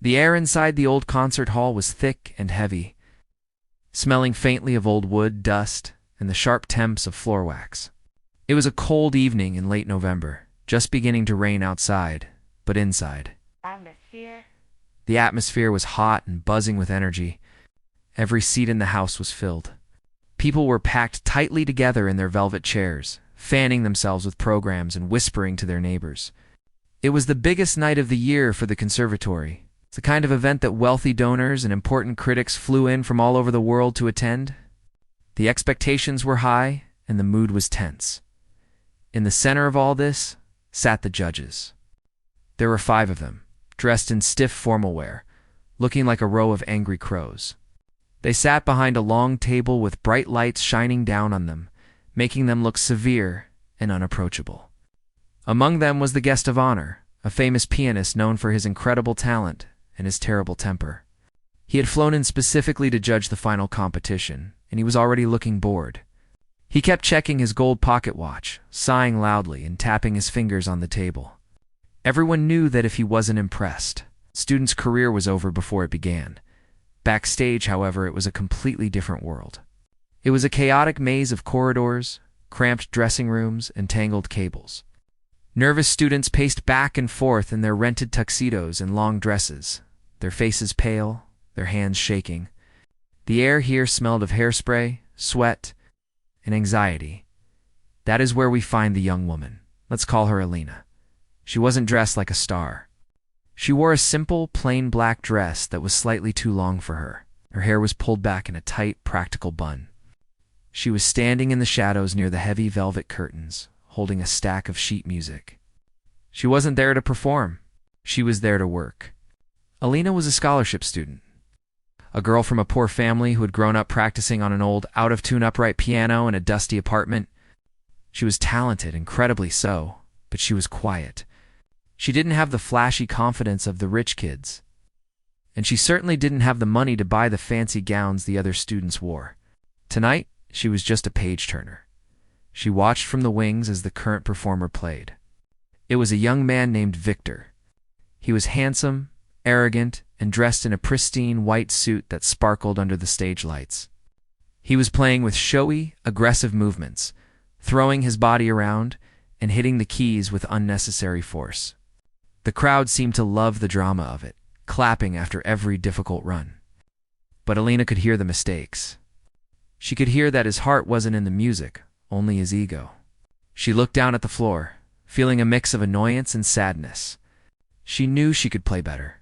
The air inside the old concert hall was thick and heavy, smelling faintly of old wood, dust, and the sharp temps of floor wax. It was a cold evening in late November, just beginning to rain outside, but inside. The atmosphere was hot and buzzing with energy. Every seat in the house was filled. People were packed tightly together in their velvet chairs, fanning themselves with programs and whispering to their neighbors. It was the biggest night of the year for the conservatory. It's the kind of event that wealthy donors and important critics flew in from all over the world to attend. The expectations were high, and the mood was tense. In the center of all this sat the judges. There were 5 of them, dressed in stiff formal wear, looking like a row of angry crows. They sat behind a long table with bright lights shining down on them, making them look severe and unapproachable. Among them was the guest of honor, a famous pianist known for his incredible talent and his terrible temper. He had flown in specifically to judge the final competition, and he was already looking bored. He kept checking his gold pocket watch, sighing loudly and tapping his fingers on the table. Everyone knew that if he wasn't impressed, the student's career was over before it began. Backstage, however, it was a completely different world. It was a chaotic maze of corridors, cramped dressing rooms, and tangled cables. Nervous students paced back and forth in their rented tuxedos and long dresses, their faces pale, their hands shaking. The air here smelled of hairspray, sweat, and anxiety. That is where we find the young woman. Let's call her Alina. She wasn't dressed like a star. She wore a simple, plain black dress that was slightly too long for her. Her hair was pulled back in a tight, practical bun. She was standing in the shadows near the heavy velvet curtains, holding a stack of sheet music. She wasn't there to perform. She was there to work. Alina was a scholarship student. A girl from a poor family who had grown up practicing on an old, out-of-tune upright piano in a dusty apartment. She was talented, incredibly so, but she was quiet. She didn't have the flashy confidence of the rich kids, and she certainly didn't have the money to buy the fancy gowns the other students wore. Tonight, she was just a page-turner. She watched from the wings as the current performer played. It was a young man named Victor. He was handsome, arrogant, and dressed in a pristine white suit that sparkled under the stage lights. He was playing with showy, aggressive movements, throwing his body around and hitting the keys with unnecessary force. The crowd seemed to love the drama of it, clapping after every difficult run. But Alina could hear the mistakes. She could hear that his heart wasn't in the music, only his ego. She looked down at the floor, feeling a mix of annoyance and sadness. She knew she could play better,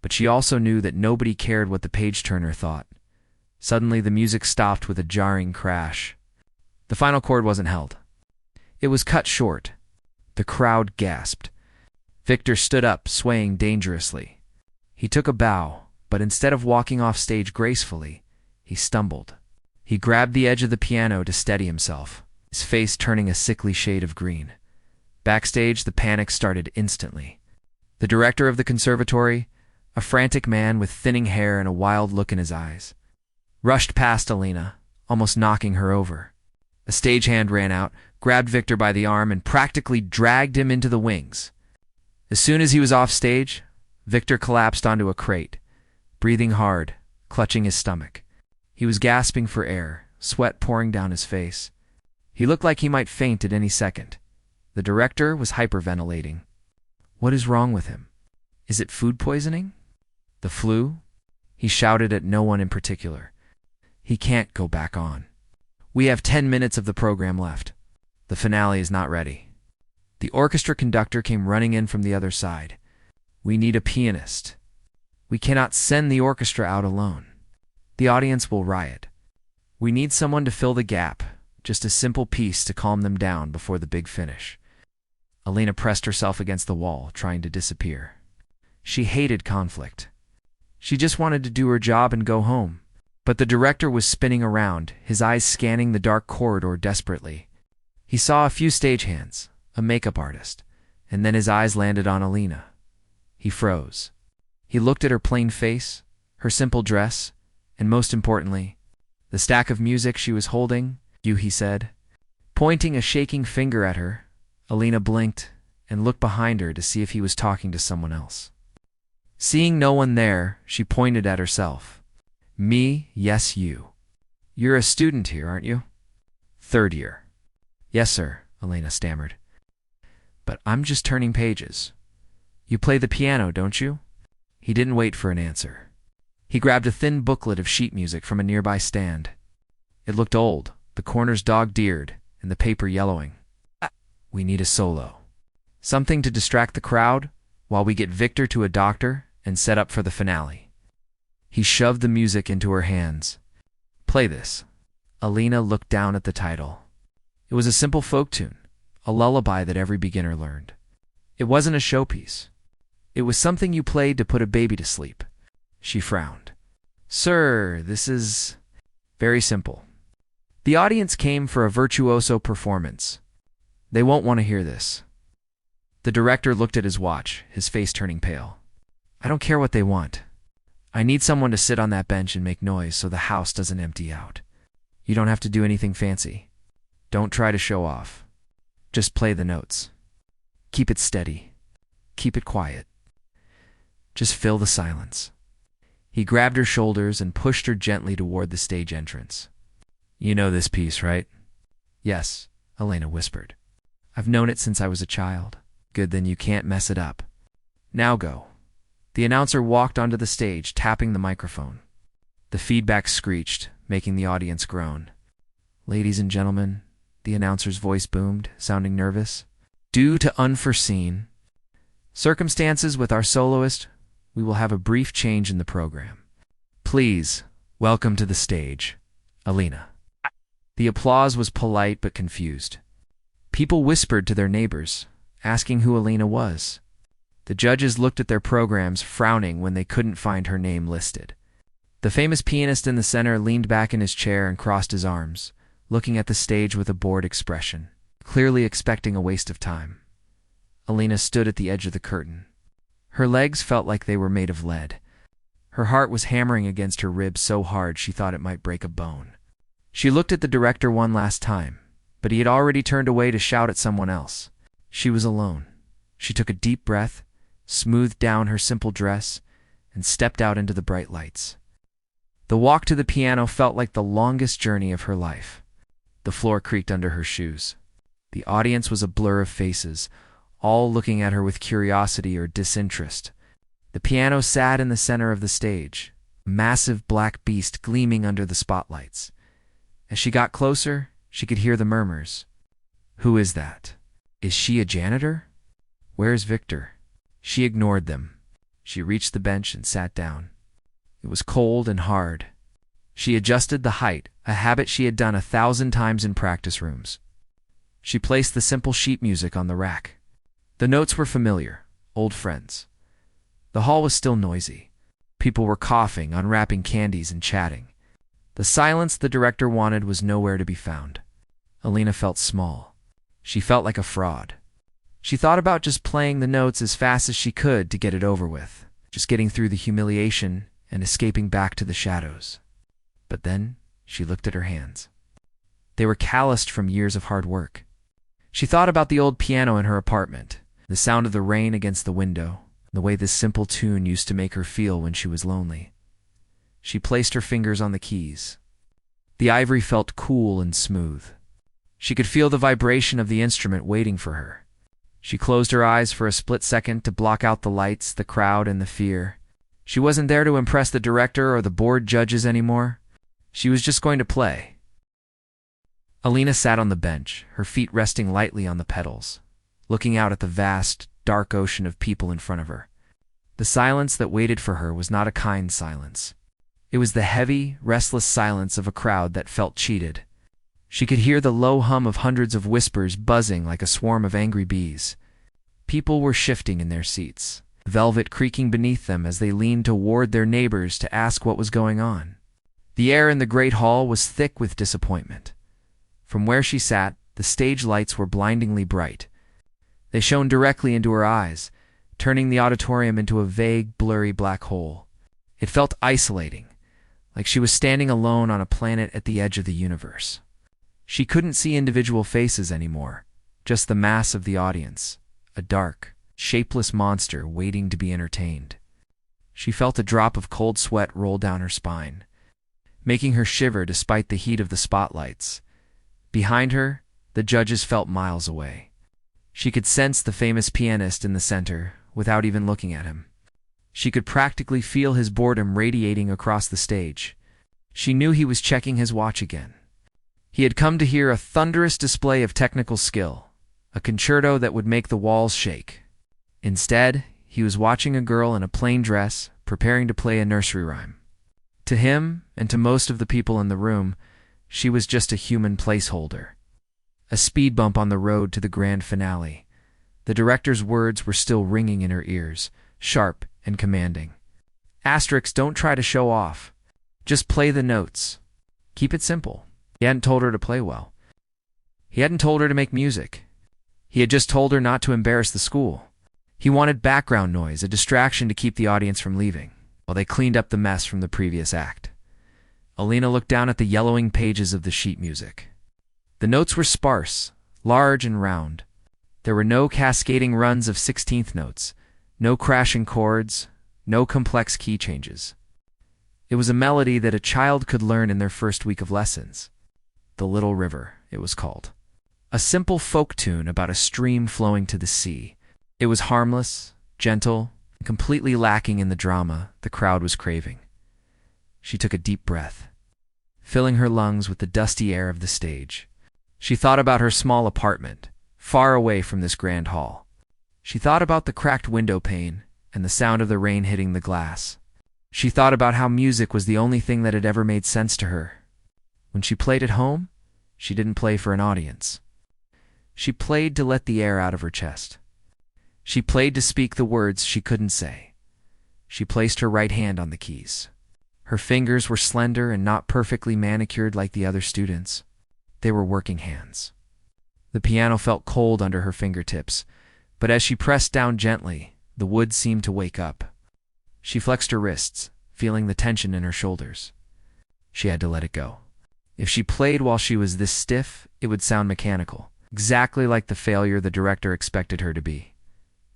but she also knew that nobody cared what the page-turner thought. Suddenly, the music stopped with a jarring crash. The final chord wasn't held. It was cut short. The crowd gasped. Victor stood up, swaying dangerously. He took a bow, but instead of walking off stage gracefully, he stumbled. He grabbed the edge of the piano to steady himself, his face turning a sickly shade of green. Backstage, the panic started instantly. The director of the conservatory, a frantic man with thinning hair and a wild look in his eyes, rushed past Alina, almost knocking her over. A stagehand ran out, grabbed Victor by the arm, and practically dragged him into the wings. As soon as he was off stage, Victor collapsed onto a crate, breathing hard, clutching his stomach. He was gasping for air, sweat pouring down his face. He looked like he might faint at any second. The director was hyperventilating. What is wrong with him? Is it food poisoning? The flu? He shouted at no one in particular. He can't go back on. We have 10 minutes of the program left. The finale is not ready. The orchestra conductor came running in from the other side. We need a pianist. We cannot send the orchestra out alone. The audience will riot. We need someone to fill the gap, just a simple piece to calm them down before the big finish. Alina pressed herself against the wall, trying to disappear. She hated conflict. She just wanted to do her job and go home. But the director was spinning around, his eyes scanning the dark corridor desperately. He saw a few stagehands, a makeup artist, and then his eyes landed on Alina. He froze. He looked at her plain face, her simple dress, and most importantly, the stack of music she was holding. You, he said. Pointing a shaking finger at her, Alina blinked and looked behind her to see if he was talking to someone else. Seeing no one there, she pointed at herself. Me, yes, you. You're a student here, aren't you? Third year. Yes, sir, Elena stammered. But I'm just turning pages. You play the piano, don't you? He didn't wait for an answer. He grabbed a thin booklet of sheet music from a nearby stand. It looked old, the corners dog-eared, and the paper yellowing. We need a solo. Something to distract the crowd while we get Victor to a doctor and set up for the finale. He shoved the music into her hands. Play this. Alina looked down at the title. It was a simple folk tune, a lullaby that every beginner learned. It wasn't a showpiece. It was something you played to put a baby to sleep. She frowned. Sir, this is very simple. The audience came for a virtuoso performance. They won't want to hear this. The director looked at his watch, his face turning pale. I don't care what they want. I need someone to sit on that bench and make noise so the house doesn't empty out. You don't have to do anything fancy. Don't try to show off. Just play the notes. Keep it steady. Keep it quiet. Just fill the silence. He grabbed her shoulders and pushed her gently toward the stage entrance. You know this piece, right? Yes, Elena whispered. I've known it since I was a child. Good, then you can't mess it up. Now go. The announcer walked onto the stage, tapping the microphone. The feedback screeched, making the audience groan. Ladies and gentlemen, the announcer's voice boomed, sounding nervous. Due to unforeseen circumstances with our soloist, we will have a brief change in the program. Please, welcome to the stage, Alina. The applause was polite but confused. People whispered to their neighbors, asking who Alina was. The judges looked at their programs, frowning when they couldn't find her name listed. The famous pianist in the center leaned back in his chair and crossed his arms, looking at the stage with a bored expression, clearly expecting a waste of time. Alina stood at the edge of the curtain. Her legs felt like they were made of lead. Her heart was hammering against her ribs so hard she thought it might break a bone. She looked at the director one last time, but he had already turned away to shout at someone else. She was alone. She took a deep breath, smoothed down her simple dress, and stepped out into the bright lights. The walk to the piano felt like the longest journey of her life. The floor creaked under her shoes. The audience was a blur of faces, all looking at her with curiosity or disinterest. The piano sat in the center of the stage, a massive black beast gleaming under the spotlights. As she got closer, she could hear the murmurs. Who is that? Is she a janitor? Where's Victor? She ignored them. She reached the bench and sat down. It was cold and hard. She adjusted the height, a habit she had done 1,000 times in practice rooms. She placed the simple sheet music on the rack. The notes were familiar, old friends. The hall was still noisy. People were coughing, unwrapping candies, and chatting. The silence the director wanted was nowhere to be found. Alina felt small. She felt like a fraud. She thought about just playing the notes as fast as she could to get it over with, just getting through the humiliation and escaping back to the shadows. But then she looked at her hands. They were calloused from years of hard work. She thought about the old piano in her apartment, the sound of the rain against the window, the way this simple tune used to make her feel when she was lonely. She placed her fingers on the keys. The ivory felt cool and smooth. She could feel the vibration of the instrument waiting for her. She closed her eyes for a split second to block out the lights, the crowd, and the fear. She wasn't there to impress the director or the board judges anymore. She was just going to play. Alina sat on the bench, her feet resting lightly on the pedals, looking out at the vast, dark ocean of people in front of her. The silence that waited for her was not a kind silence. It was the heavy, restless silence of a crowd that felt cheated. She could hear the low hum of hundreds of whispers buzzing like a swarm of angry bees. People were shifting in their seats, velvet creaking beneath them as they leaned toward their neighbors to ask what was going on. The air in the great hall was thick with disappointment. From where she sat, the stage lights were blindingly bright. They shone directly into her eyes, turning the auditorium into a vague, blurry black hole. It felt isolating, like she was standing alone on a planet at the edge of the universe. She couldn't see individual faces anymore, just the mass of the audience, a dark, shapeless monster waiting to be entertained. She felt a drop of cold sweat roll down her spine, making her shiver despite the heat of the spotlights. Behind her, the judges felt miles away. She could sense the famous pianist in the center without even looking at him. She could practically feel his boredom radiating across the stage. She knew he was checking his watch again. He had come to hear a thunderous display of technical skill, a concerto that would make the walls shake. Instead, he was watching a girl in a plain dress preparing to play a nursery rhyme. To him, and to most of the people in the room, she was just a human placeholder. A speed bump on the road to the grand finale. The director's words were still ringing in her ears, sharp and commanding. Asterix, don't try to show off. Just play the notes. Keep it simple. He hadn't told her to play well. He hadn't told her to make music. He had just told her not to embarrass the school. He wanted background noise, a distraction to keep the audience from leaving, while they cleaned up the mess from the previous act. Alina looked down at the yellowing pages of the sheet music. The notes were sparse, large and round. There were no cascading runs of 16th notes, no crashing chords, no complex key changes. It was a melody that a child could learn in their first week of lessons. The Little River, it was called. A simple folk tune about a stream flowing to the sea. It was harmless, gentle, completely lacking in the drama the crowd was craving. She took a deep breath, filling her lungs with the dusty air of the stage. She thought about her small apartment, far away from this grand hall. She thought about the cracked window pane and the sound of the rain hitting the glass. She thought about how music was the only thing that had ever made sense to her. When she played at home, she didn't play for an audience. She played to let the air out of her chest. She played to speak the words she couldn't say. She placed her right hand on the keys. Her fingers were slender and not perfectly manicured like the other students. They were working hands. The piano felt cold under her fingertips, but as she pressed down gently, the wood seemed to wake up. She flexed her wrists, feeling the tension in her shoulders. She had to let it go. If she played while she was this stiff, it would sound mechanical, exactly like the failure the director expected her to be.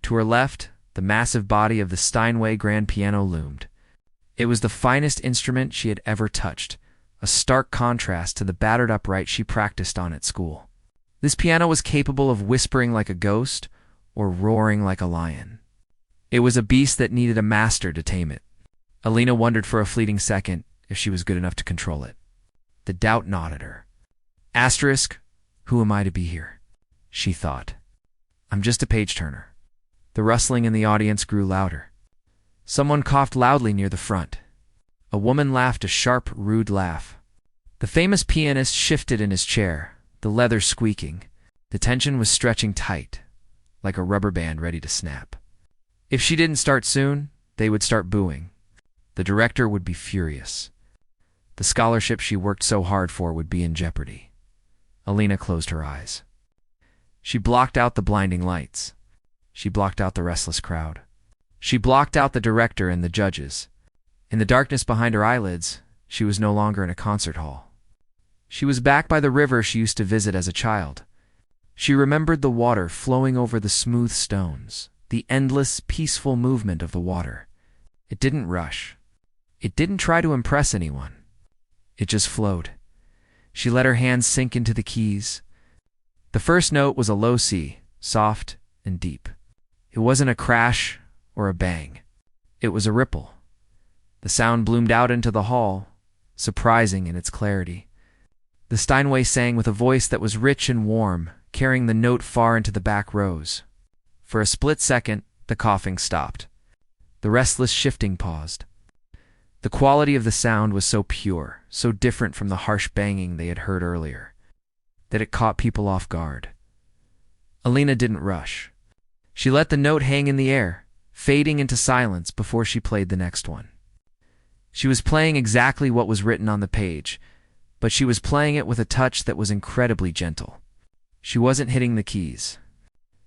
To her left, the massive body of the Steinway grand piano loomed. It was the finest instrument she had ever touched, a stark contrast to the battered upright she practiced on at school. This piano was capable of whispering like a ghost or roaring like a lion. It was a beast that needed a master to tame it. Alina wondered for a fleeting second if she was good enough to control it. The doubt gnawed at her. Asterisk, who am I to be here? She thought. I'm just a page-turner. The rustling in the audience grew louder. Someone coughed loudly near the front. A woman laughed a sharp, rude laugh. The famous pianist shifted in his chair, the leather squeaking. The tension was stretching tight, like a rubber band ready to snap. If she didn't start soon, they would start booing. The director would be furious. The scholarship she worked so hard for would be in jeopardy. Alina closed her eyes. She blocked out the blinding lights. She blocked out the restless crowd. She blocked out the director and the judges. In the darkness behind her eyelids, she was no longer in a concert hall. She was back by the river she used to visit as a child. She remembered the water flowing over the smooth stones, the endless, peaceful movement of the water. It didn't rush. It didn't try to impress anyone. It just flowed. She let her hands sink into the keys. The first note was a low C, soft and deep. It wasn't a crash or a bang. It was a ripple. The sound bloomed out into the hall, surprising in its clarity. The Steinway sang with a voice that was rich and warm, carrying the note far into the back rows. For a split second, the coughing stopped. The restless shifting paused. The quality of the sound was so pure, so different from the harsh banging they had heard earlier, that it caught people off guard. Alina didn't rush. She let the note hang in the air, fading into silence before she played the next one. She was playing exactly what was written on the page, but she was playing it with a touch that was incredibly gentle. She wasn't hitting the keys.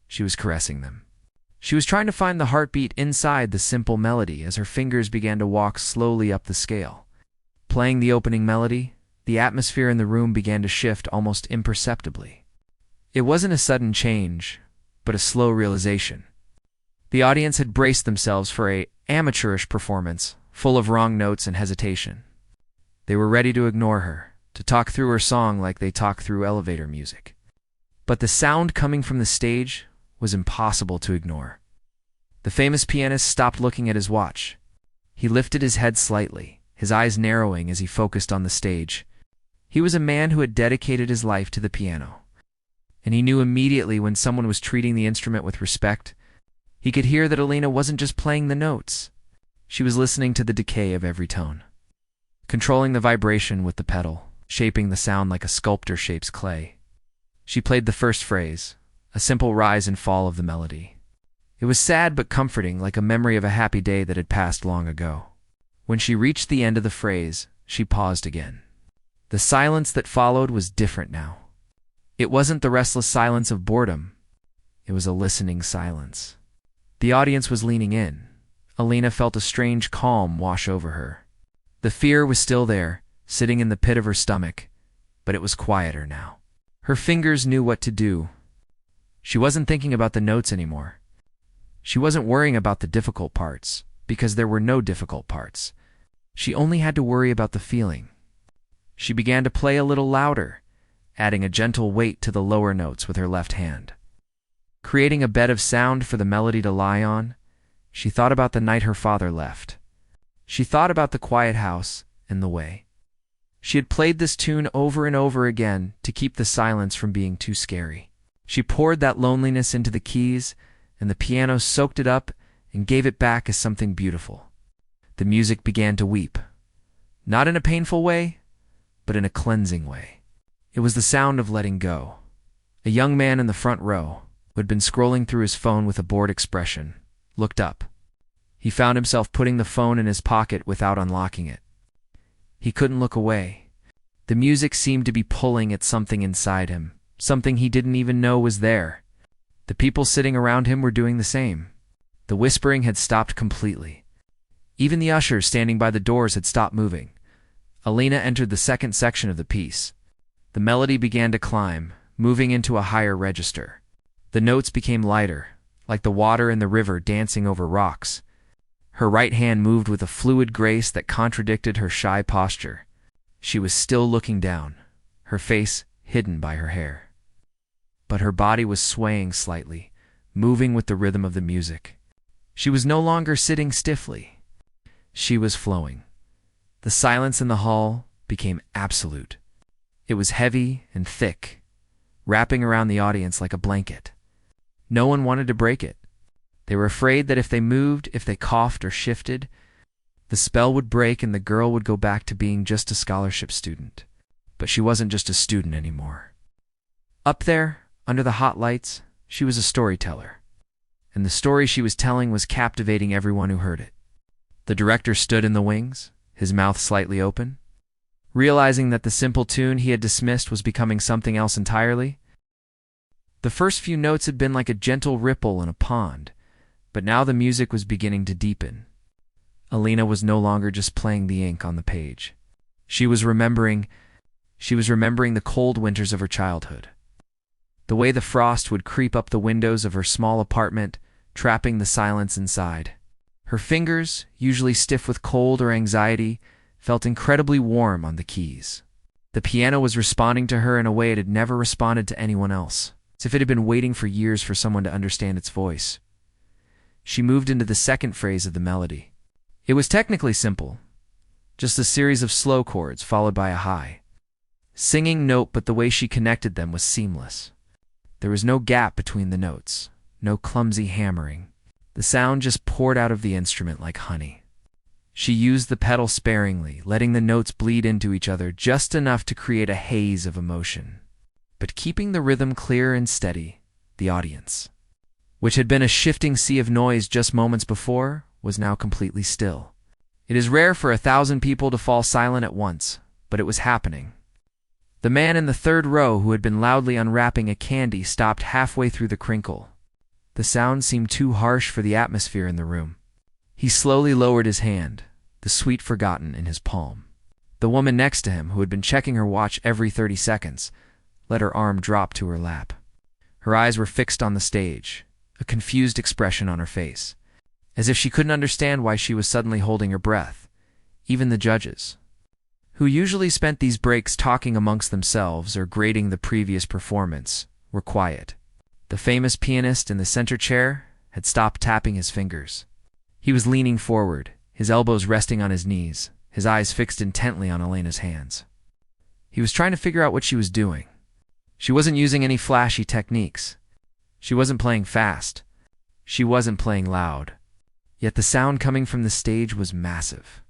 She was caressing them. She was trying to find the heartbeat inside the simple melody as her fingers began to walk slowly up the scale. Playing the opening melody, the atmosphere in the room began to shift almost imperceptibly. It wasn't a sudden change, but a slow realization. The audience had braced themselves for a amateurish performance, full of wrong notes and hesitation. They were ready to ignore her, to talk through her song like they talk through elevator music. But the sound coming from the stage was impossible to ignore. The famous pianist stopped looking at his watch. He lifted his head slightly, his eyes narrowing as he focused on the stage. He was a man who had dedicated his life to the piano, and he knew immediately when someone was treating the instrument with respect. He could hear that Alina wasn't just playing the notes. She was listening to the decay of every tone, controlling the vibration with the pedal, shaping the sound like a sculptor shapes clay. She played the first phrase, a simple rise and fall of the melody. It was sad but comforting, like a memory of a happy day that had passed long ago. When she reached the end of the phrase, she paused again. The silence that followed was different now. It wasn't the restless silence of boredom. It was a listening silence. The audience was leaning in. Alina felt a strange calm wash over her. The fear was still there, sitting in the pit of her stomach, but it was quieter now. Her fingers knew what to do. She wasn't thinking about the notes anymore. She wasn't worrying about the difficult parts, because there were no difficult parts. She only had to worry about the feeling. She began to play a little louder, adding a gentle weight to the lower notes with her left hand. Creating a bed of sound for the melody to lie on, she thought about the night her father left. She thought about the quiet house and the way. She had played this tune over and over again to keep the silence from being too scary. She poured that loneliness into the keys, and the piano soaked it up and gave it back as something beautiful. The music began to weep, not in a painful way, but in a cleansing way. It was the sound of letting go. A young man in the front row, who had been scrolling through his phone with a bored expression, looked up. He found himself putting the phone in his pocket without unlocking it. He couldn't look away. The music seemed to be pulling at something inside him, something he didn't even know was there. The people sitting around him were doing the same. The whispering had stopped completely. Even the ushers standing by the doors had stopped moving. Alina entered the second section of the piece. The melody began to climb, moving into a higher register. The notes became lighter, like the water in the river dancing over rocks. Her right hand moved with a fluid grace that contradicted her shy posture. She was still looking down, her face hidden by her hair. But her body was swaying slightly, moving with the rhythm of the music. She was no longer sitting stiffly. She was flowing. The silence in the hall became absolute. It was heavy and thick, wrapping around the audience like a blanket. No one wanted to break it. They were afraid that if they moved, if they coughed or shifted, the spell would break and the girl would go back to being just a scholarship student. But she wasn't just a student anymore. Up there, under the hot lights, she was a storyteller. And the story she was telling was captivating everyone who heard it. The director stood in the wings, his mouth slightly open. Realizing that the simple tune he had dismissed was becoming something else entirely. The first few notes had been like a gentle ripple in a pond, but now the music was beginning to deepen. Alina was no longer just playing the ink on the page. She was remembering the cold winters of her childhood. The way the frost would creep up the windows of her small apartment, trapping the silence inside. Her fingers, usually stiff with cold or anxiety, felt incredibly warm on the keys. The piano was responding to her in a way it had never responded to anyone else, as if it had been waiting for years for someone to understand its voice. She moved into the second phrase of the melody. It was technically simple, just a series of slow chords followed by a high. Singing note, but the way she connected them was seamless. There was no gap between the notes, no clumsy hammering. The sound just poured out of the instrument like honey. She used the pedal sparingly, letting the notes bleed into each other just enough to create a haze of emotion, but keeping the rhythm clear and steady. The audience, which had been a shifting sea of noise just moments before, was now completely still. It is rare for 1,000 people to fall silent at once, but it was happening. The man in the third row who had been loudly unwrapping a candy stopped halfway through the crinkle. The sound seemed too harsh for the atmosphere in the room. He slowly lowered his hand, the sweet forgotten in his palm. The woman next to him, who had been checking her watch every 30 seconds, let her arm drop to her lap. Her eyes were fixed on the stage, a confused expression on her face, as if she couldn't understand why she was suddenly holding her breath. Even the judges, who usually spent these breaks talking amongst themselves or grading the previous performance, were quiet. The famous pianist in the center chair had stopped tapping his fingers. He was leaning forward, his elbows resting on his knees, his eyes fixed intently on Elena's hands. He was trying to figure out what she was doing. She wasn't using any flashy techniques. She wasn't playing fast. She wasn't playing loud. Yet the sound coming from the stage was massive.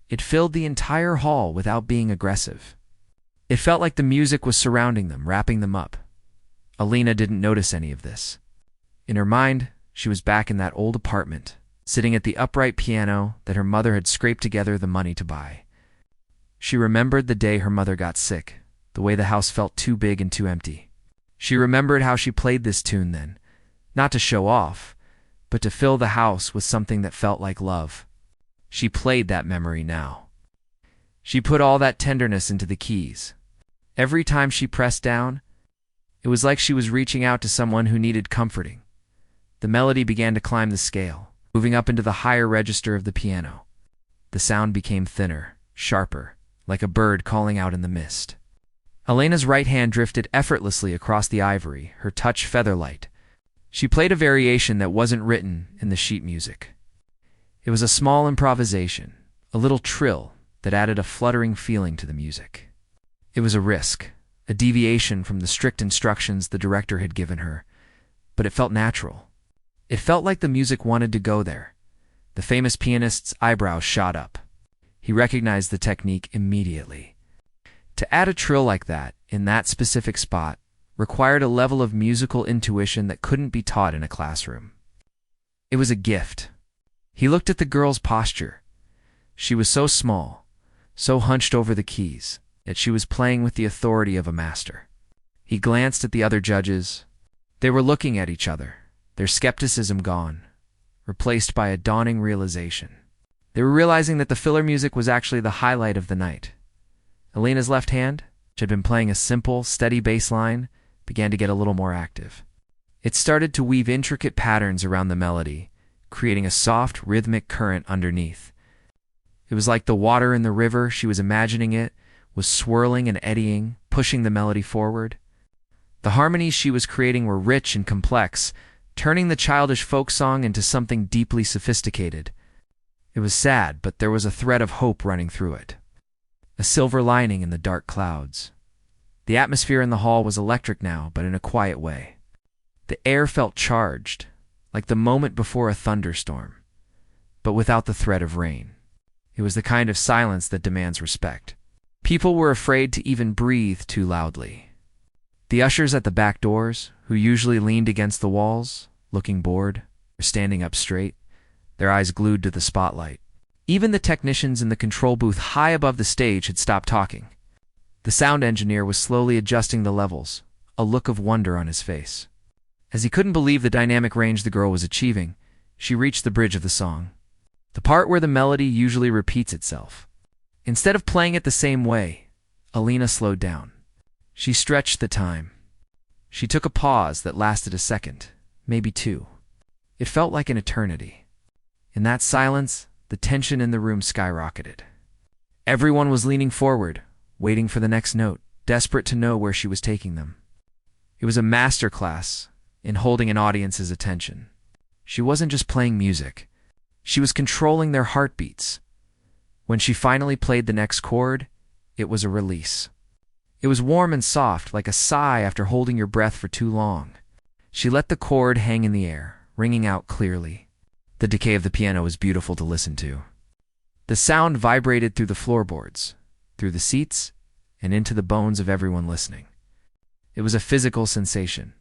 It filled the entire hall without being aggressive. It felt like the music was surrounding them, wrapping them up. Elena didn't notice any of this. In her mind, she was back in that old apartment, sitting at the upright piano that her mother had scraped together the money to buy. She remembered the day her mother got sick, the way the house felt too big and too empty. She remembered how she played this tune then, not to show off, but to fill the house with something that felt like love. She played that memory now. She put all that tenderness into the keys. Every time she pressed down, it was like she was reaching out to someone who needed comforting. The melody began to climb the scale, moving up into the higher register of the piano. The sound became thinner, sharper, like a bird calling out in the mist. Elena's right hand drifted effortlessly across the ivory, her touch feather-light. She played a variation that wasn't written in the sheet music. It was a small improvisation, a little trill that added a fluttering feeling to the music. It was a risk, a deviation from the strict instructions the director had given her, but it felt natural. It felt like the music wanted to go there. The famous pianist's eyebrows shot up. He recognized the technique immediately. To add a trill like that, in that specific spot, required a level of musical intuition that couldn't be taught in a classroom. It was a gift. He looked at the girl's posture. She was so small, so hunched over the keys, yet she was playing with the authority of a master. He glanced at the other judges. They were looking at each other, their skepticism gone, replaced by a dawning realization. They were realizing that the filler music was actually the highlight of the night. Elena's left hand, which had been playing a simple, steady bass line, began to get a little more active. It started to weave intricate patterns around the melody, creating a soft, rhythmic current underneath. It was like the water in the river she was imagining it was swirling and eddying, pushing the melody forward. The harmonies she was creating were rich and complex, turning the childish folk song into something deeply sophisticated. It was sad, but there was a thread of hope running through it, a silver lining in the dark clouds. The atmosphere in the hall was electric now, but in a quiet way. The air felt charged, like the moment before a thunderstorm, but without the threat of rain. It was the kind of silence that demands respect. People were afraid to even breathe too loudly. The ushers at the back doors, who usually leaned against the walls, looking bored, or standing up straight, their eyes glued to the spotlight. Even the technicians in the control booth high above the stage had stopped talking. The sound engineer was slowly adjusting the levels, a look of wonder on his face. As he couldn't believe the dynamic range the girl was achieving, she reached the bridge of the song, the part where the melody usually repeats itself. Instead of playing it the same way, Elena slowed down. She stretched the time. She took a pause that lasted a second, maybe two. It felt like an eternity. In that silence, the tension in the room skyrocketed. Everyone was leaning forward, waiting for the next note, desperate to know where she was taking them. It was a masterclass in holding an audience's attention. She wasn't just playing music. She was controlling their heartbeats. When she finally played the next chord, it was a release. It was warm and soft, like a sigh after holding your breath for too long. She let the chord hang in the air, ringing out clearly. The decay of the piano was beautiful to listen to. The sound vibrated through the floorboards, through the seats, and into the bones of everyone listening. It was a physical sensation.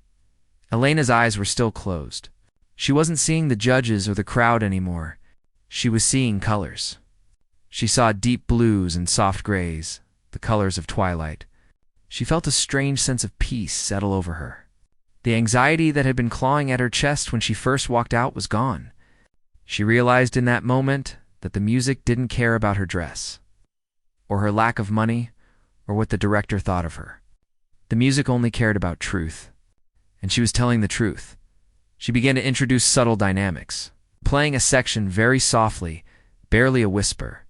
Elena's eyes were still closed. She wasn't seeing the judges or the crowd anymore. She was seeing colors. She saw deep blues and soft grays, the colors of twilight. She felt a strange sense of peace settle over her. The anxiety that had been clawing at her chest when she first walked out was gone. She realized in that moment that the music didn't care about her dress, or her lack of money, or what the director thought of her. The music only cared about truth, and she was telling the truth, She began to introduce subtle dynamics, playing a section very softly, barely a whisper,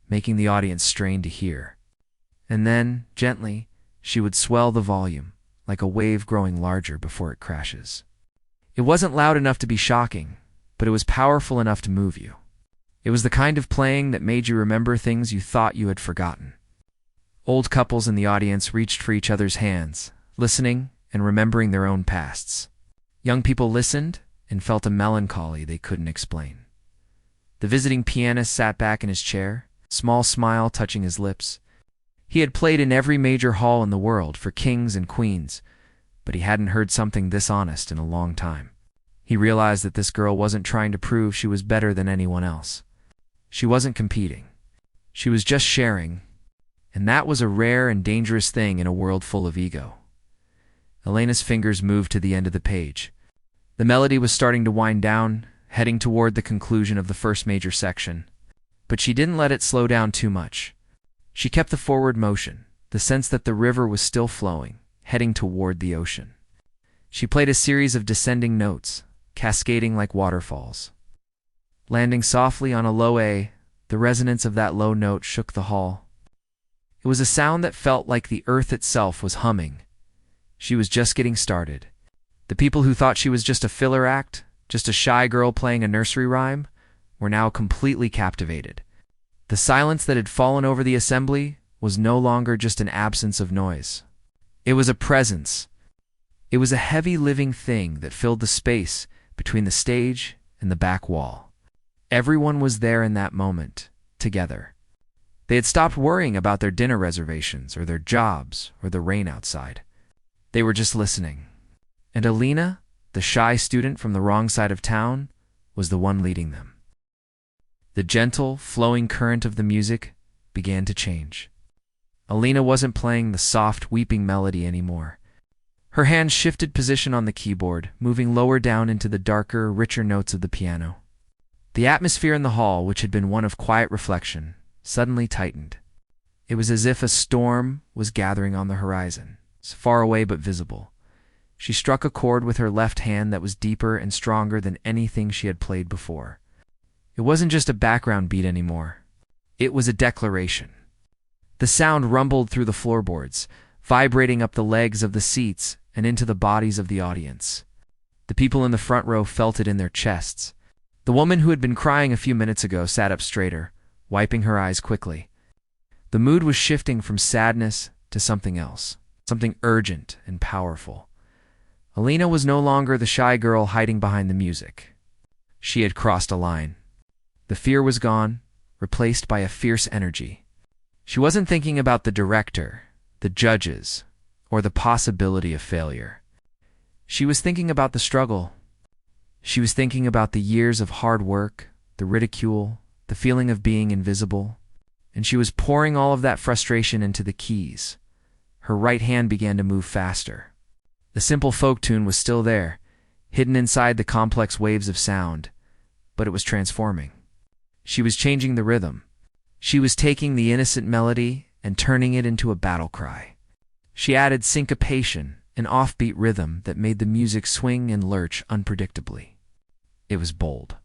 making the audience strain to hear. And then, gently, she would swell the volume, like a wave growing larger before it crashes. It wasn't loud enough to be shocking, but it was powerful enough to move you. It was the kind of playing that made you remember things you thought you had forgotten. Old couples in the audience reached for each other's hands, listening and remembering their own pasts. Young people listened and felt a melancholy they couldn't explain. The visiting pianist sat back in his chair, small smile touching his lips. He had played in every major hall in the world for kings and queens, but he hadn't heard something this honest in a long time. He realized that this girl wasn't trying to prove she was better than anyone else. She wasn't competing. She was just sharing, and that was a rare and dangerous thing in a world full of ego. Elena's fingers moved to the end of the page. The melody was starting to wind down, heading toward the conclusion of the first major section. But she didn't let it slow down too much. She kept the forward motion, the sense that the river was still flowing, heading toward the ocean. She played a series of descending notes, cascading like waterfalls. Landing softly on a low A, the resonance of that low note shook the hall. It was a sound that felt like the earth itself was humming. She was just getting started. The people who thought she was just a filler act, just a shy girl playing a nursery rhyme, were now completely captivated. The silence that had fallen over the assembly was no longer just an absence of noise. It was a presence. It was a heavy living thing that filled the space between the stage and the back wall. Everyone was there in that moment, together. They had stopped worrying about their dinner reservations or their jobs or the rain outside. They were just listening. And Alina, the shy student from the wrong side of town, was the one leading them. The gentle, flowing current of the music began to change. Alina wasn't playing the soft, weeping melody anymore. Her hands shifted position on the keyboard, moving lower down into the darker, richer notes of the piano. The atmosphere in the hall, which had been one of quiet reflection, suddenly tightened. It was as if a storm was gathering on the horizon, far away but visible. She struck a chord with her left hand that was deeper and stronger than anything she had played before. It wasn't just a background beat anymore. It was a declaration. The sound rumbled through the floorboards, vibrating up the legs of the seats and into the bodies of the audience. The people in the front row felt it in their chests. The woman who had been crying a few minutes ago sat up straighter, wiping her eyes quickly. The mood was shifting from sadness to something else, something urgent and powerful. Alina was no longer the shy girl hiding behind the music. She had crossed a line. The fear was gone, replaced by a fierce energy. She wasn't thinking about the director, the judges, or the possibility of failure. She was thinking about the struggle. She was thinking about the years of hard work, the ridicule, the feeling of being invisible, and she was pouring all of that frustration into the keys. Her right hand began to move faster. The simple folk tune was still there, hidden inside the complex waves of sound, but it was transforming. She was changing the rhythm. She was taking the innocent melody and turning it into a battle cry. She added syncopation, an offbeat rhythm that made the music swing and lurch unpredictably. It was bold.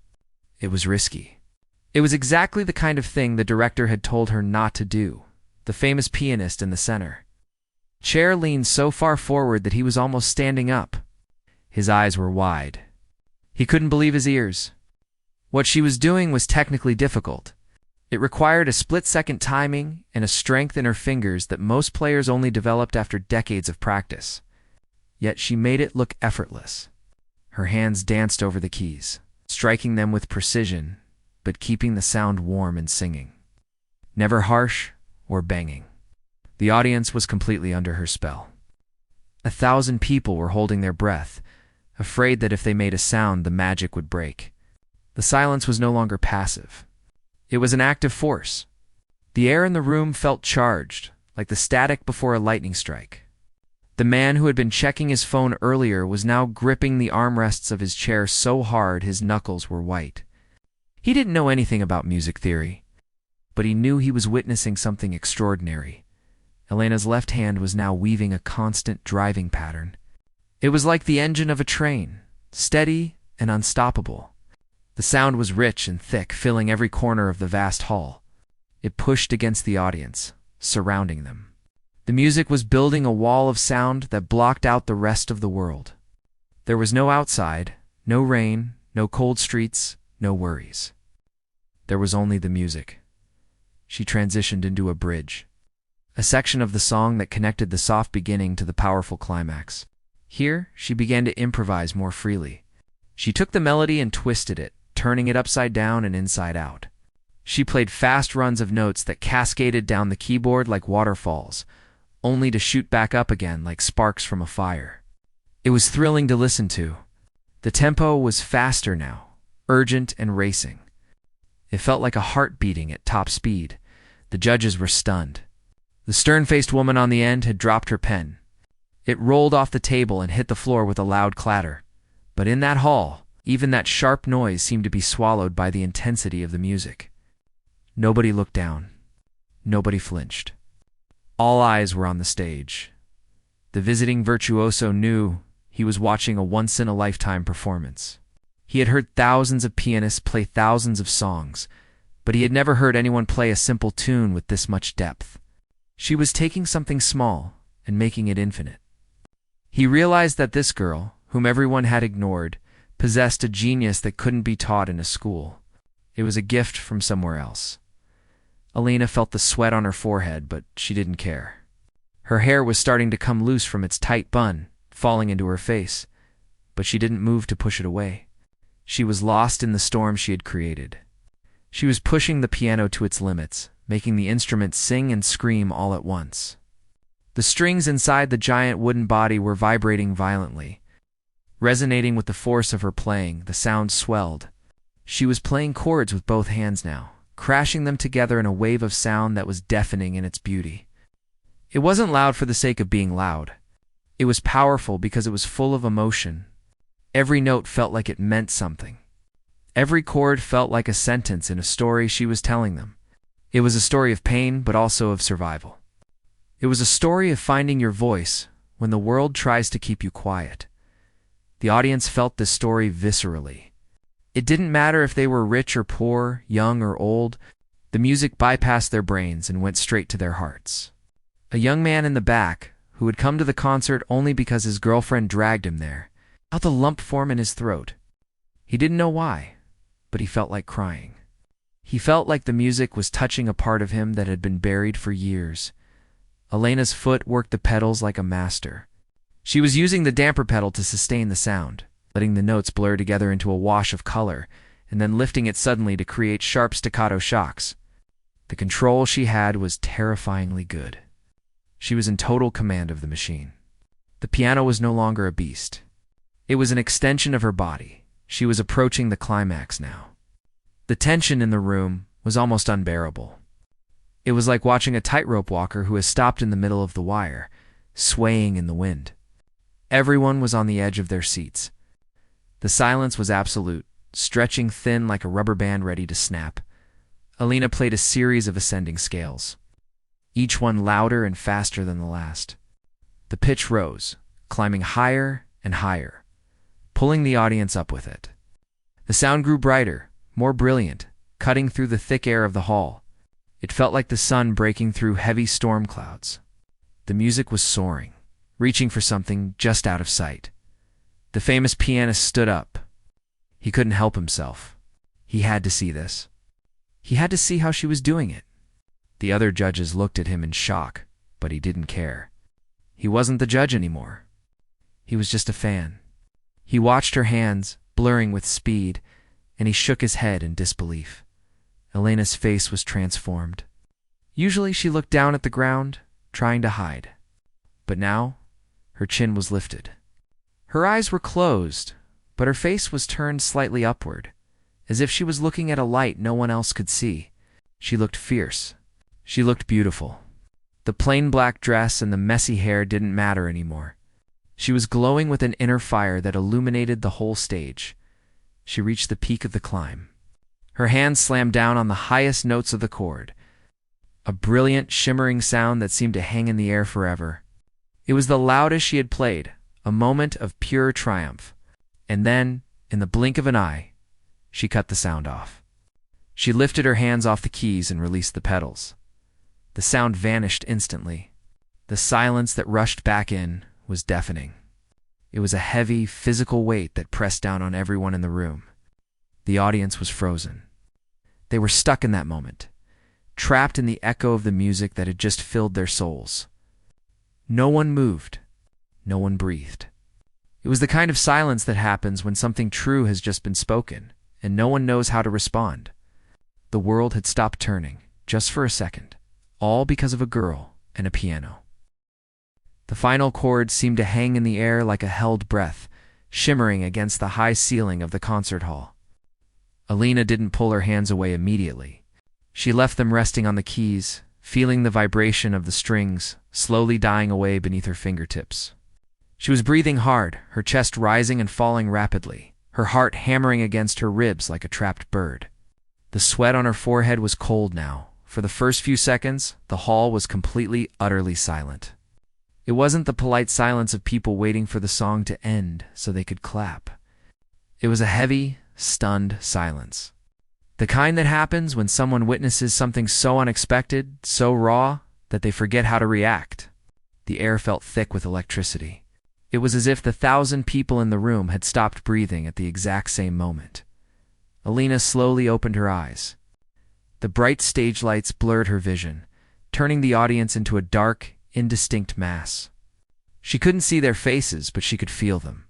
It was risky. It was exactly the kind of thing the director had told her not to do, the famous pianist in the center. Chair leaned so far forward that he was almost standing up. His eyes were wide. He couldn't believe his ears. What she was doing was technically difficult. It required a split-second timing and a strength in her fingers that most players only developed after decades of practice. Yet she made it look effortless. Her hands danced over the keys, striking them with precision, but keeping the sound warm and singing. Never harsh or banging. The audience was completely under her spell. 1,000 people were holding their breath, afraid that if they made a sound, the magic would break. The silence was no longer passive. It was an active force. The air in the room felt charged, like the static before a lightning strike. The man who had been checking his phone earlier was now gripping the armrests of his chair so hard his knuckles were white. He didn't know anything about music theory, but he knew he was witnessing something extraordinary. Elena's left hand was now weaving a constant driving pattern. It was like the engine of a train, steady and unstoppable. The sound was rich and thick, filling every corner of the vast hall. It pushed against the audience, surrounding them. The music was building a wall of sound that blocked out the rest of the world. There was no outside, no rain, no cold streets, no worries. There was only the music. She transitioned into a bridge, a section of the song that connected the soft beginning to the powerful climax. Here, she began to improvise more freely. She took the melody and twisted it, turning it upside down and inside out. She played fast runs of notes that cascaded down the keyboard like waterfalls, only to shoot back up again like sparks from a fire. It was thrilling to listen to. The tempo was faster now, urgent and racing. It felt like a heart beating at top speed. The judges were stunned. The stern-faced woman on the end had dropped her pen. It rolled off the table and hit the floor with a loud clatter. But in that hall, even that sharp noise seemed to be swallowed by the intensity of the music. Nobody looked down. Nobody flinched. All eyes were on the stage. The visiting virtuoso knew he was watching a once-in-a-lifetime performance. He had heard thousands of pianists play thousands of songs, but he had never heard anyone play a simple tune with this much depth. She was taking something small and making it infinite. He realized that this girl, whom everyone had ignored, possessed a genius that couldn't be taught in a school. It was a gift from somewhere else. Elena felt the sweat on her forehead, but she didn't care. Her hair was starting to come loose from its tight bun, falling into her face, but she didn't move to push it away. She was lost in the storm she had created. She was pushing the piano to its limits, making the instrument sing and scream all at once. The strings inside the giant wooden body were vibrating violently. Resonating with the force of her playing, the sound swelled. She was playing chords with both hands now, crashing them together in a wave of sound that was deafening in its beauty. It wasn't loud for the sake of being loud. It was powerful because it was full of emotion. Every note felt like it meant something. Every chord felt like a sentence in a story she was telling them. It was a story of pain, but also of survival. It was a story of finding your voice when the world tries to keep you quiet. The audience felt this story viscerally. It didn't matter if they were rich or poor, young or old. The music bypassed their brains and went straight to their hearts. A young man in the back, who had come to the concert only because his girlfriend dragged him there, felt a lump form in his throat. He didn't know why, but he felt like crying. He felt like the music was touching a part of him that had been buried for years. Elena's foot worked the pedals like a master. She was using the damper pedal to sustain the sound, letting the notes blur together into a wash of color, and then lifting it suddenly to create sharp staccato shocks. The control she had was terrifyingly good. She was in total command of the machine. The piano was no longer a beast. It was an extension of her body. She was approaching the climax now. The tension in the room was almost unbearable. It was like watching a tightrope walker who has stopped in the middle of the wire, swaying in the wind. Everyone was on the edge of their seats. The silence was absolute, stretching thin like a rubber band ready to snap. Elena played a series of ascending scales, each one louder and faster than the last. The pitch rose, climbing higher and higher, pulling the audience up with it. The sound grew brighter, more brilliant, cutting through the thick air of the hall. It felt like the sun breaking through heavy storm clouds. The music was soaring, reaching for something just out of sight. The famous pianist stood up. He couldn't help himself. He had to see this. He had to see how she was doing it. The other judges looked at him in shock, but he didn't care. He wasn't the judge anymore. He was just a fan. He watched her hands, blurring with speed, and he shook his head in disbelief. Elena's face was transformed. Usually she looked down at the ground, trying to hide. But now, her chin was lifted. Her eyes were closed, but her face was turned slightly upward, as if she was looking at a light no one else could see. She looked fierce. She looked beautiful. The plain black dress and the messy hair didn't matter anymore. She was glowing with an inner fire that illuminated the whole stage. She reached the peak of the climb. Her hands slammed down on the highest notes of the chord, a brilliant, shimmering sound that seemed to hang in the air forever. It was the loudest she had played, a moment of pure triumph. And then, in the blink of an eye, she cut the sound off. She lifted her hands off the keys and released the pedals. The sound vanished instantly. The silence that rushed back in was deafening. It was a heavy, physical weight that pressed down on everyone in the room. The audience was frozen. They were stuck in that moment, trapped in the echo of the music that had just filled their souls. No one moved. No one breathed. It was the kind of silence that happens when something true has just been spoken, and no one knows how to respond. The world had stopped turning, just for a second, all because of a girl and a piano. The final chord seemed to hang in the air like a held breath, shimmering against the high ceiling of the concert hall. Alina didn't pull her hands away immediately. She left them resting on the keys, feeling the vibration of the strings slowly dying away beneath her fingertips. She was breathing hard, her chest rising and falling rapidly, her heart hammering against her ribs like a trapped bird. The sweat on her forehead was cold now. For the first few seconds, the hall was completely, utterly silent. It wasn't the polite silence of people waiting for the song to end so they could clap. It was a heavy, stunned silence. The kind that happens when someone witnesses something so unexpected, so raw, that they forget how to react. The air felt thick with electricity. It was as if the 1,000 people in the room had stopped breathing at the exact same moment. Alina slowly opened her eyes. The bright stage lights blurred her vision, turning the audience into a dark, indistinct mass. She couldn't see their faces, but she could feel them.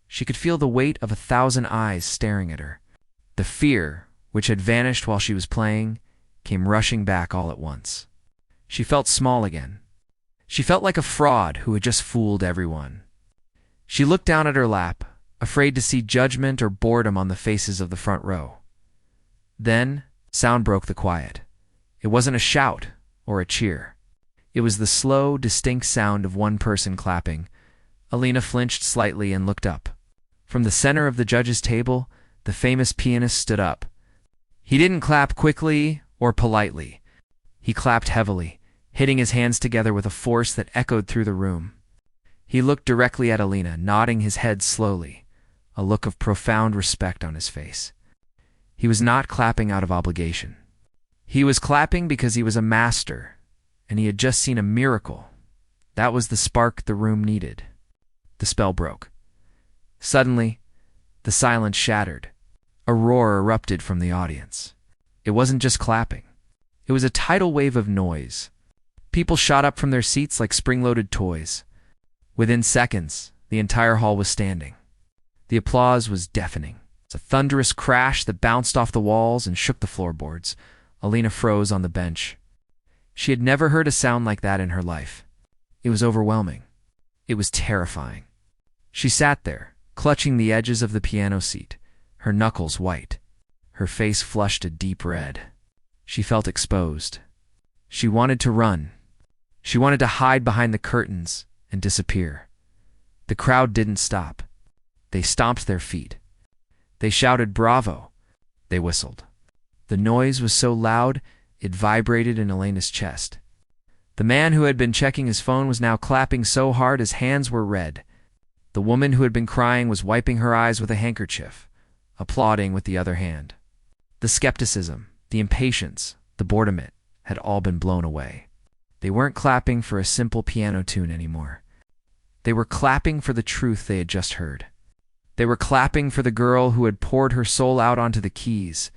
She could feel the weight of 1,000 eyes staring at her. The fear, which had vanished while she was playing, came rushing back all at once. She felt small again. She felt like a fraud who had just fooled everyone. She looked down at her lap, afraid to see judgment or boredom on the faces of the front row. Then, sound broke the quiet. It wasn't a shout or a cheer. It was the slow, distinct sound of one person clapping. Alina flinched slightly and looked up. From the center of the judges' table, the famous pianist stood up. He didn't clap quickly or politely. He clapped heavily, hitting his hands together with a force that echoed through the room. He looked directly at Alina, nodding his head slowly, a look of profound respect on his face. He was not clapping out of obligation. He was clapping because he was a master, and he had just seen a miracle. That was the spark the room needed. The spell broke. Suddenly, the silence shattered. A roar erupted from the audience. It wasn't just clapping. It was a tidal wave of noise. People shot up from their seats like spring-loaded toys. Within seconds, the entire hall was standing. The applause was deafening. It's a thunderous crash that bounced off the walls and shook the floorboards. Alina froze on the bench. She had never heard a sound like that in her life. It was overwhelming. It was terrifying. She sat there, clutching the edges of the piano seat, her knuckles white, her face flushed a deep red. She felt exposed. She wanted to run. She wanted to hide behind the curtains and disappear. The crowd didn't stop. They stomped their feet. They shouted bravo. They whistled. The noise was so loud, it vibrated in Elena's chest. The man who had been checking his phone was now clapping so hard his hands were red. The woman who had been crying was wiping her eyes with a handkerchief, applauding with the other hand. The skepticism, the impatience, the boredom had all been blown away. They weren't clapping for a simple piano tune anymore. They were clapping for the truth they had just heard. They were clapping for the girl who had poured her soul out onto the keys.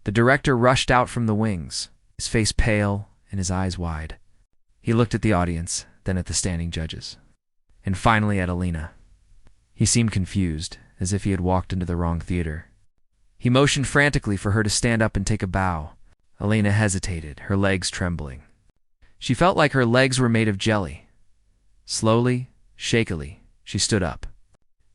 The director rushed out from the wings, his face pale and his eyes wide. He looked at the audience, then at the standing judges, and finally at Alina. He seemed confused, as if he had walked into the wrong theater. He motioned frantically for her to stand up and take a bow. Alina hesitated, her legs trembling. She felt like her legs were made of jelly. Slowly, shakily, she stood up.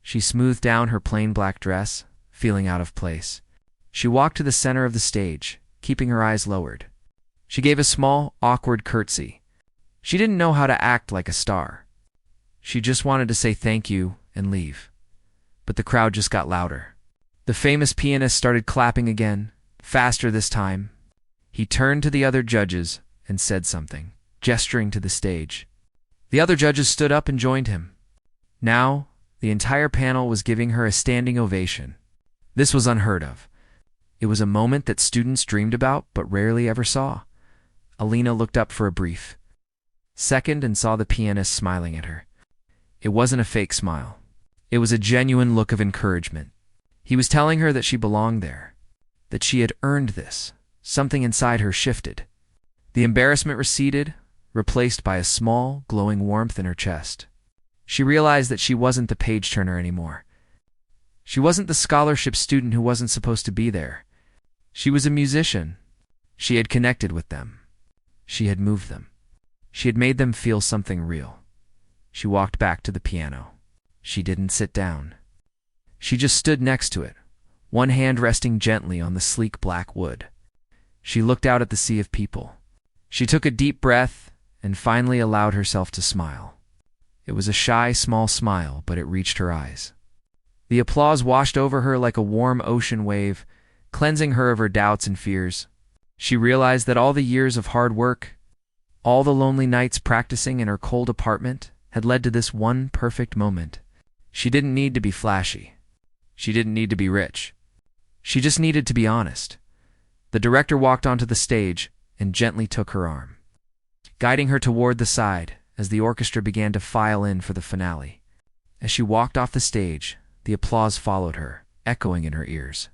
She smoothed down her plain black dress, feeling out of place. She walked to the center of the stage, keeping her eyes lowered. She gave a small, awkward curtsy. She didn't know how to act like a star. She just wanted to say thank you and leave. But the crowd just got louder. The famous pianist started clapping again, faster this time. He turned to the other judges and said something, gesturing to the stage. The other judges stood up and joined him. Now, The entire panel was giving her a standing ovation. This was unheard of. It was a moment that students dreamed about but rarely ever saw. Alina looked up for a brief second and saw the pianist smiling at her. It wasn't a fake smile. It was a genuine look of encouragement. He was telling her that she belonged there, that she had earned this. Something inside her shifted. The embarrassment receded, replaced by a small, glowing warmth in her chest. She realized that she wasn't the page-turner anymore. She wasn't the scholarship student who wasn't supposed to be there. She was a musician. She had connected with them. She had moved them. She had made them feel something real. She walked back to the piano. She didn't sit down. She just stood next to it, one hand resting gently on the sleek black wood. She looked out at the sea of people. She took a deep breath and finally allowed herself to smile. It was a shy, small smile, but it reached her eyes. The applause washed over her like a warm ocean wave, cleansing her of her doubts and fears. She realized that all the years of hard work, all the lonely nights practicing in her cold apartment, had led to this one perfect moment. She didn't need to be flashy. She didn't need to be rich. She just needed to be honest. The director walked onto the stage and gently took her arm, guiding her toward the side as the orchestra began to file in for the finale. As she walked off the stage, the applause followed her, echoing in her ears.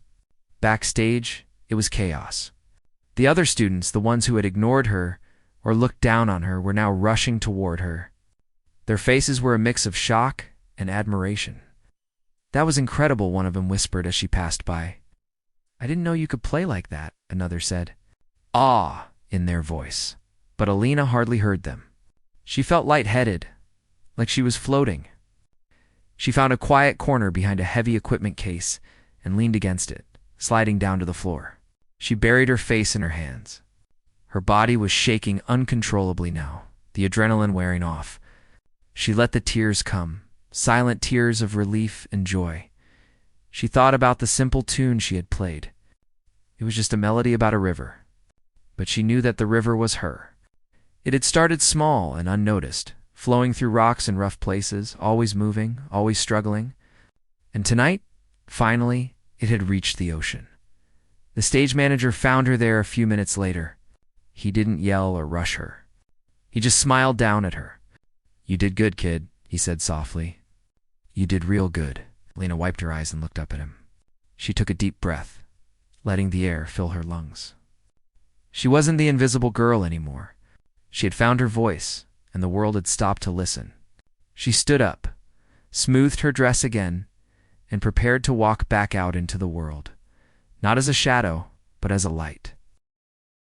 Backstage, it was chaos. The other students, the ones who had ignored her or looked down on her, were now rushing toward her. Their faces were a mix of shock and admiration. "That was incredible," one of them whispered as she passed by. "I didn't know you could play like that," another said, awe in their voice. But Alina hardly heard them. She felt lightheaded, like she was floating. She found a quiet corner behind a heavy equipment case and leaned against it, sliding down to the floor. She buried her face in her hands. Her body was shaking uncontrollably now, the adrenaline wearing off. She let the tears come, silent tears of relief and joy. She thought about the simple tune she had played. It was just a melody about a river. But she knew that the river was her. It had started small and unnoticed, flowing through rocks and rough places, always moving, always struggling. And tonight, finally, it had reached the ocean. The stage manager found her there a few minutes later. He didn't yell or rush her. He just smiled down at her. "You did good, kid," he said softly. "You did real good." Lena wiped her eyes and looked up at him. She took a deep breath, letting the air fill her lungs. She wasn't the invisible girl anymore. She had found her voice, and the world had stopped to listen. She stood up, smoothed her dress again, and prepared to walk back out into the world, not as a shadow, but as a light.